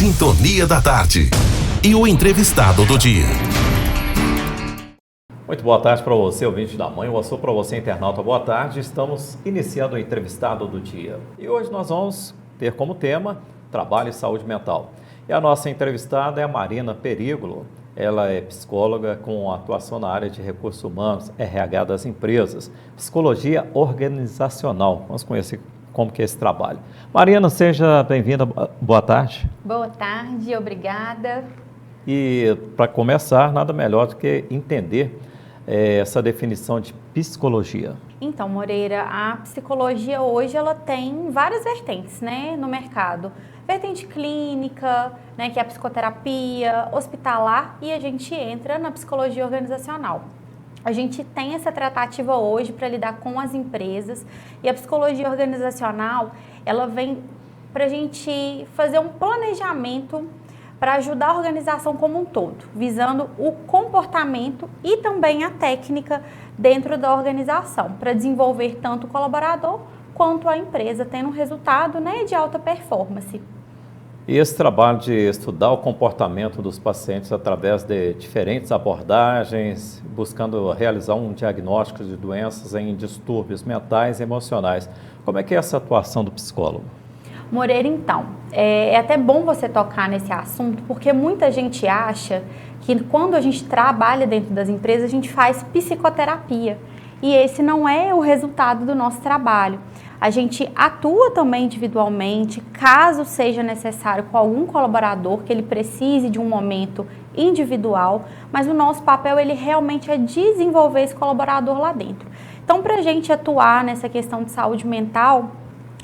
Sintonia da Tarde. E o entrevistado do dia. Muito boa tarde para você, ouvinte da Manhã. Eu sou para você, internauta. Boa tarde. Estamos iniciando o entrevistado do dia. E hoje nós vamos ter como tema trabalho e saúde mental. E a nossa entrevistada é a Marina Perígolo. Ela é psicóloga com atuação na área de recursos humanos, RH das empresas, psicologia organizacional. Vamos conhecer como que é esse trabalho. Marina, seja bem-vinda. Boa tarde. Boa tarde, obrigada. E para começar, nada melhor do que entender essa definição de psicologia. Então, Moreira, a psicologia hoje ela tem várias vertentes, né, no mercado. Vertente clínica, né, que é a psicoterapia, hospitalar, e a gente entra na psicologia organizacional. A gente tem essa tratativa hoje para lidar com as empresas, e a psicologia organizacional, ela vem para a gente fazer um planejamento para ajudar a organização como um todo, visando o comportamento e também a técnica dentro da organização, para desenvolver tanto o colaborador quanto a empresa, tendo um resultado, né, de alta performance. E esse trabalho de estudar o comportamento dos pacientes através de diferentes abordagens, buscando realizar um diagnóstico de doenças em distúrbios mentais e emocionais. Como é que é essa atuação do psicólogo? Moreira, então, é até bom você tocar nesse assunto, porque muita gente acha que quando a gente trabalha dentro das empresas, a gente faz psicoterapia. E esse não é o resultado do nosso trabalho. A gente atua também individualmente, caso seja necessário com algum colaborador que ele precise de um momento individual, mas o nosso papel ele realmente é desenvolver esse colaborador lá dentro. Então, para a gente atuar nessa questão de saúde mental,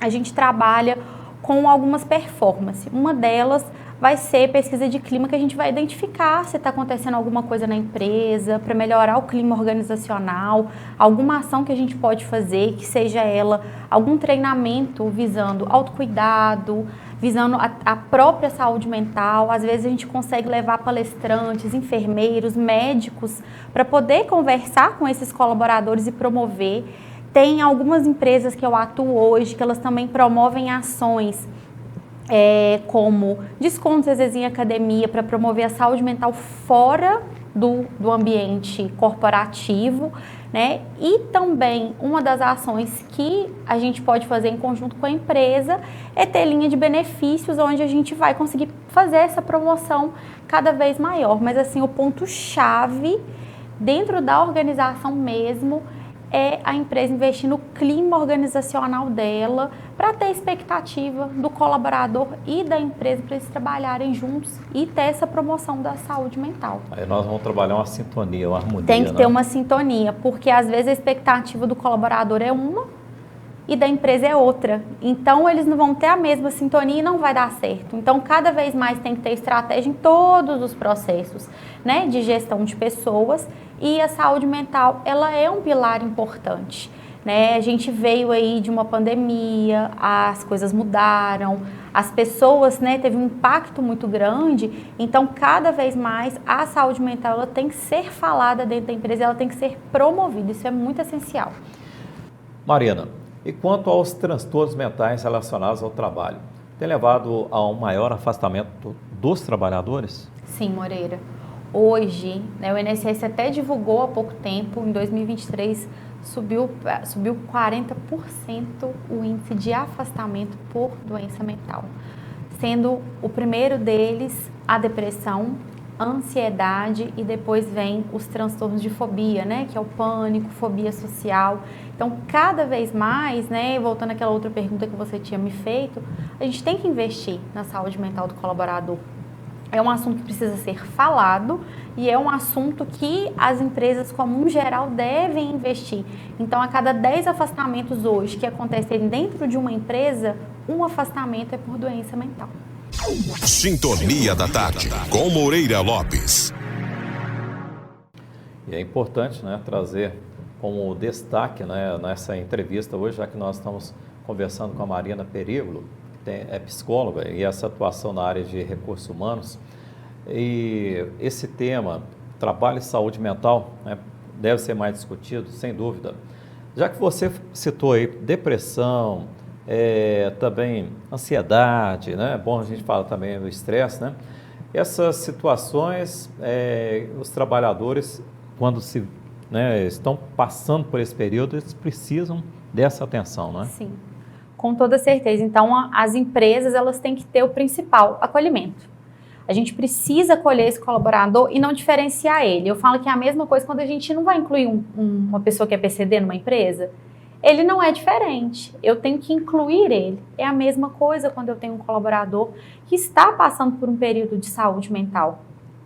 a gente trabalha com algumas performances. Uma delas vai ser pesquisa de clima, que a gente vai identificar se está acontecendo alguma coisa na empresa, para melhorar o clima organizacional, alguma ação que a gente pode fazer, que seja ela algum treinamento visando autocuidado, visando a própria saúde mental. Às vezes a gente consegue levar palestrantes, enfermeiros, médicos, para poder conversar com esses colaboradores e promover. Tem algumas empresas que eu atuo hoje, que elas também promovem ações como descontos, às vezes, em academia, para promover a saúde mental fora do ambiente corporativo, né? E também uma das ações que a gente pode fazer em conjunto com a empresa é ter linha de benefícios, onde a gente vai conseguir fazer essa promoção cada vez maior. Mas assim, o ponto-chave dentro da organização mesmo é a empresa investir no clima organizacional dela, para ter expectativa do colaborador e da empresa para eles trabalharem juntos e ter essa promoção da saúde mental. Aí nós vamos trabalhar uma sintonia, uma harmonia. Tem que ter uma sintonia, porque às vezes a expectativa do colaborador é uma e da empresa é outra. Então eles não vão ter a mesma sintonia e não vai dar certo. Então cada vez mais tem que ter estratégia em todos os processos, né, de gestão de pessoas, e a saúde mental ela é um pilar importante. Né? A gente veio aí de uma pandemia, as coisas mudaram, as pessoas, né, teve um impacto muito grande, então cada vez mais a saúde mental ela tem que ser falada dentro da empresa, ela tem que ser promovida, isso é muito essencial. Marina, e quanto aos transtornos mentais relacionados ao trabalho, tem levado a um maior afastamento dos trabalhadores? Sim, Moreira. Hoje, né, o INSS até divulgou há pouco tempo, em 2023, subiu 40% o índice de afastamento por doença mental, sendo o primeiro deles a depressão, a ansiedade, e depois vem os transtornos de fobia, né, que é o pânico, fobia social. Então, cada vez mais, né, voltando àquela outra pergunta que você tinha me feito, a gente tem que investir na saúde mental do colaborador. É um assunto que precisa ser falado e é um assunto que as empresas, como um geral, devem investir. Então, a cada 10 afastamentos hoje que acontecerem dentro de uma empresa, um afastamento é por doença mental. Sintonia da Tarde, com Moreira Lopes. E é importante, né, trazer como destaque, né, nessa entrevista hoje, já que nós estamos conversando com a Marina Perígolo, é psicóloga, e essa atuação na área de recursos humanos. E esse tema, trabalho e saúde mental, né, deve ser mais discutido, sem dúvida. Já que você citou aí depressão, também ansiedade, né? É bom a gente falar também do estresse, né? Essas situações, os trabalhadores, quando estão passando por esse período, eles precisam dessa atenção, não é? Sim, com toda certeza. Então, as empresas, elas têm que ter o principal, acolhimento. A gente precisa acolher esse colaborador e não diferenciar ele. Eu falo que é a mesma coisa quando a gente não vai incluir uma pessoa que é PCD numa empresa. Ele não é diferente, eu tenho que incluir ele. É a mesma coisa quando eu tenho um colaborador que está passando por um período de saúde mental.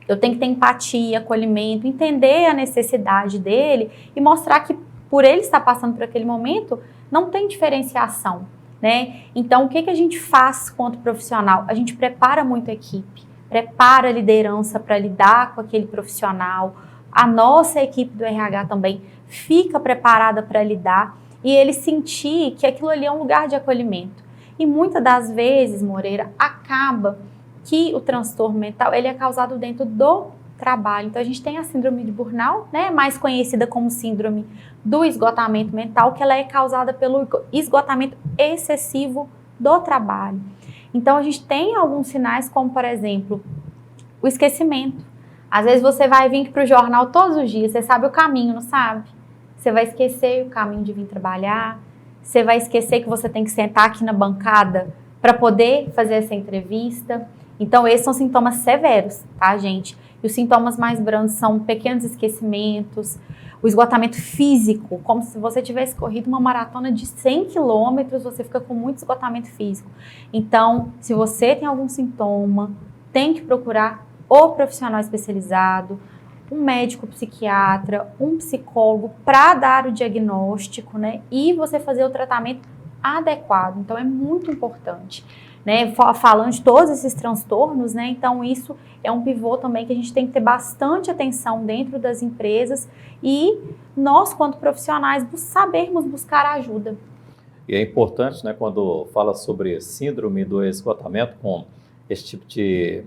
Eu tenho que ter empatia, acolhimento, entender a necessidade dele e mostrar que por ele estar passando por aquele momento, não tem diferenciação, né? Então, o que a gente faz quanto profissional? A gente prepara muito a equipe, prepara a liderança para lidar com aquele profissional. A nossa equipe do RH também fica preparada para lidar e ele sentir que aquilo ali é um lugar de acolhimento. E muitas das vezes, Moreira, acaba que o transtorno mental ele é causado dentro do trabalho. Então, a gente tem a síndrome de burnout, né, mais conhecida como síndrome do esgotamento mental, que ela é causada pelo esgotamento excessivo do trabalho. Então, a gente tem alguns sinais, como, por exemplo, o esquecimento. Às vezes, você vai vir para o jornal todos os dias, você sabe o caminho, não sabe? Você vai esquecer o caminho de vir trabalhar, você vai esquecer que você tem que sentar aqui na bancada para poder fazer essa entrevista. Então, esses são sintomas severos, tá, gente? E os sintomas mais brandos são pequenos esquecimentos, o esgotamento físico, como se você tivesse corrido uma maratona de 100 quilômetros, você fica com muito esgotamento físico. Então, se você tem algum sintoma, tem que procurar o profissional especializado, um médico psiquiatra, um psicólogo, para dar o diagnóstico, né? E você fazer o tratamento adequado. Então, é muito importante, né? Falando de todos esses transtornos, né? Então, isso é um pivô também que a gente tem que ter bastante atenção dentro das empresas e nós, quanto profissionais, sabermos buscar ajuda. E é importante, né, quando fala sobre síndrome do esgotamento com esse tipo de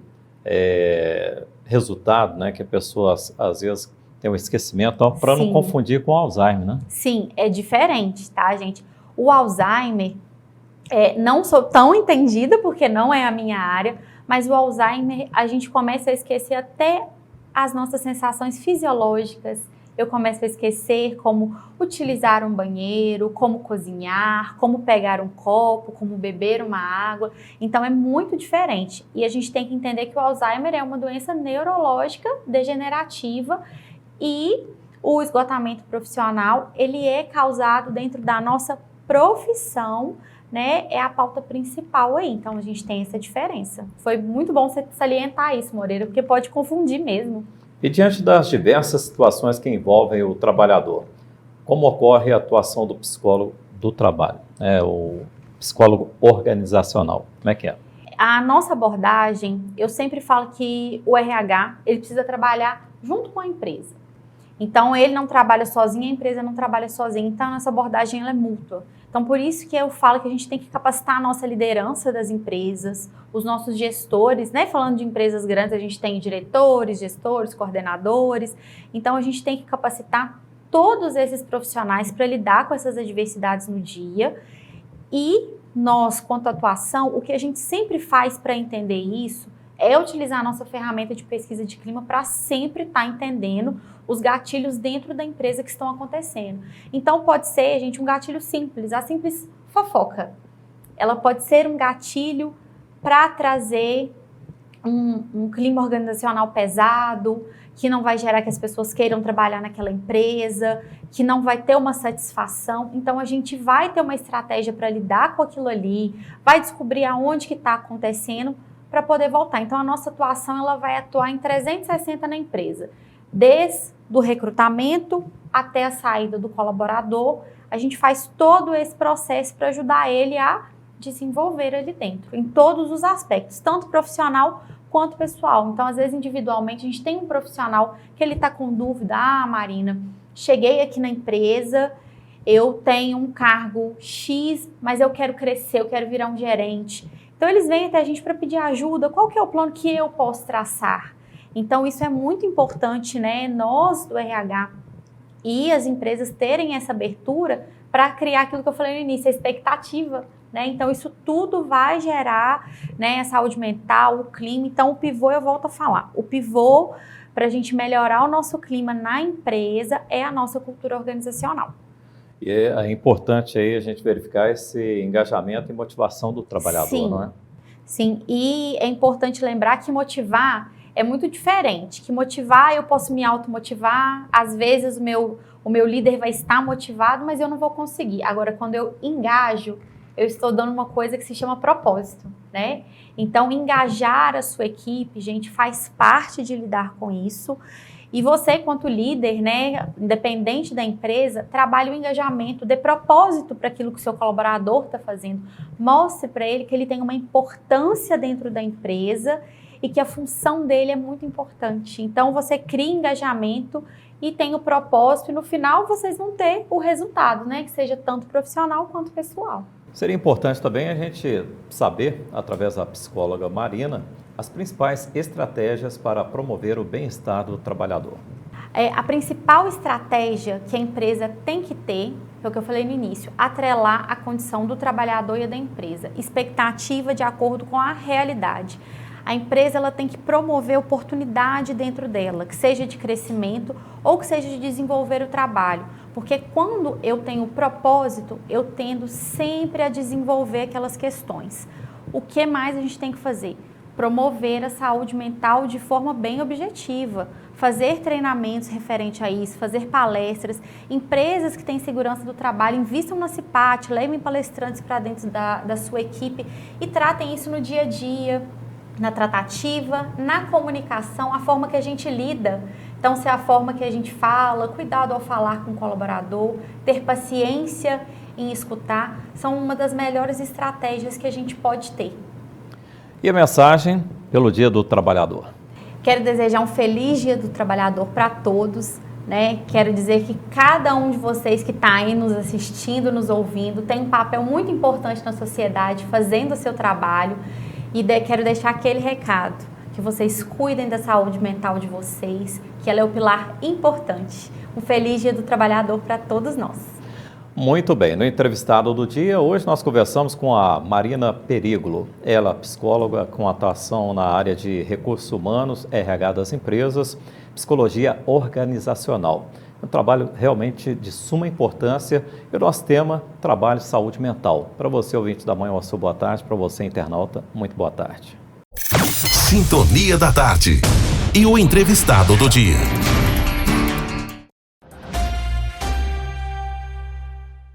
resultado, né, que a pessoa às vezes tem um esquecimento, para não confundir com o Alzheimer, né? Sim, é diferente, tá, gente? O Alzheimer, não sou tão entendida porque não é a minha área, mas o Alzheimer, a gente começa a esquecer até as nossas sensações fisiológicas. Eu começo a esquecer como utilizar um banheiro, como cozinhar, como pegar um copo, como beber uma água. Então, é muito diferente. E a gente tem que entender que o Alzheimer é uma doença neurológica degenerativa e o esgotamento profissional, ele é causado dentro da nossa profissão, né? É a pauta principal aí. Então, a gente tem essa diferença. Foi muito bom você salientar isso, Moreira, porque pode confundir mesmo. E diante das diversas situações que envolvem o trabalhador, como ocorre a atuação do psicólogo do trabalho, o psicólogo organizacional? Como é que é? A nossa abordagem, eu sempre falo que o RH, ele precisa trabalhar junto com a empresa. Então, ele não trabalha sozinho, a empresa não trabalha sozinha. Então, a nossa abordagem ela é mútua. Então, por isso que eu falo que a gente tem que capacitar a nossa liderança das empresas, os nossos gestores, né? Falando de empresas grandes, a gente tem diretores, gestores, coordenadores. Então, a gente tem que capacitar todos esses profissionais para lidar com essas adversidades no dia. E nós, quanto à atuação, o que a gente sempre faz para entender isso é utilizar a nossa ferramenta de pesquisa de clima para sempre estar entendendo os gatilhos dentro da empresa que estão acontecendo. Então, pode ser, gente, um gatilho simples, a simples fofoca. Ela pode ser um gatilho para trazer um clima organizacional pesado, que não vai gerar que as pessoas queiram trabalhar naquela empresa, que não vai ter uma satisfação. Então, a gente vai ter uma estratégia para lidar com aquilo ali, vai descobrir aonde que está acontecendo para poder voltar. Então, a nossa atuação ela vai atuar em 360 na empresa. Desde o recrutamento até a saída do colaborador, a gente faz todo esse processo para ajudar ele a desenvolver ali dentro, em todos os aspectos, tanto profissional quanto pessoal. Então, às vezes, individualmente, a gente tem um profissional que ele está com dúvida, Marina, cheguei aqui na empresa, eu tenho um cargo X, mas eu quero crescer, eu quero virar um gerente. Então, eles vêm até a gente para pedir ajuda, qual que é o plano que eu posso traçar? Então, isso é muito importante, né? Nós do RH e as empresas terem essa abertura para criar aquilo que eu falei no início, a expectativa, né? Então, isso tudo vai gerar, né, a saúde mental, o clima. Então, o pivô, eu volto a falar, o pivô para a gente melhorar o nosso clima na empresa é a nossa cultura organizacional. E é importante aí a gente verificar esse engajamento e motivação do trabalhador, Sim, não é? Sim, e é importante lembrar que motivar é muito diferente. Que motivar, eu posso me automotivar, às vezes o meu líder vai estar motivado, mas eu não vou conseguir. Agora, quando eu engajo, eu estou dando uma coisa que se chama propósito, né? Então, engajar a sua equipe, gente, faz parte de lidar com isso. E você, quanto líder, né, independente da empresa, trabalhe o engajamento, dê propósito para aquilo que o seu colaborador está fazendo. Mostre para ele que ele tem uma importância dentro da empresa e que a função dele é muito importante. Então, você cria engajamento e tem o propósito, e no final vocês vão ter o resultado, né, que seja tanto profissional quanto pessoal. Seria importante também a gente saber, através da psicóloga Marina, as principais estratégias para promover o bem-estar do trabalhador. A principal estratégia que a empresa tem que ter, é o que eu falei no início, atrelar a condição do trabalhador e a da empresa, expectativa de acordo com a realidade. A empresa ela tem que promover oportunidade dentro dela, que seja de crescimento ou que seja de desenvolver o trabalho. Porque quando eu tenho propósito, eu tendo sempre a desenvolver aquelas questões. O que mais a gente tem que fazer? Promover a saúde mental de forma bem objetiva, fazer treinamentos referente a isso, fazer palestras, empresas que têm segurança do trabalho, invistam na CIPAT, levem palestrantes para dentro da sua equipe e tratem isso no dia a dia, na tratativa, na comunicação, a forma que a gente lida. Então, se é a forma que a gente fala, cuidado ao falar com o colaborador, ter paciência em escutar, são uma das melhores estratégias que a gente pode ter. E a mensagem pelo Dia do Trabalhador? Quero desejar um feliz Dia do Trabalhador para todos, né? Quero dizer que cada um de vocês que está aí nos assistindo, nos ouvindo, tem um papel muito importante na sociedade, fazendo o seu trabalho. E quero deixar aquele recado, que vocês cuidem da saúde mental de vocês, que ela é o pilar importante. Um feliz Dia do Trabalhador para todos nós. Muito bem, no entrevistado do dia, hoje nós conversamos com a Marina Periglo, ela psicóloga com atuação na área de recursos humanos, RH das empresas, psicologia organizacional. Um trabalho realmente de suma importância e o nosso tema, trabalho e saúde mental. Para você, ouvinte da Manhã ou Boa tarde, para você, internauta, muito boa tarde. Sintonia da Tarde e o entrevistado do dia.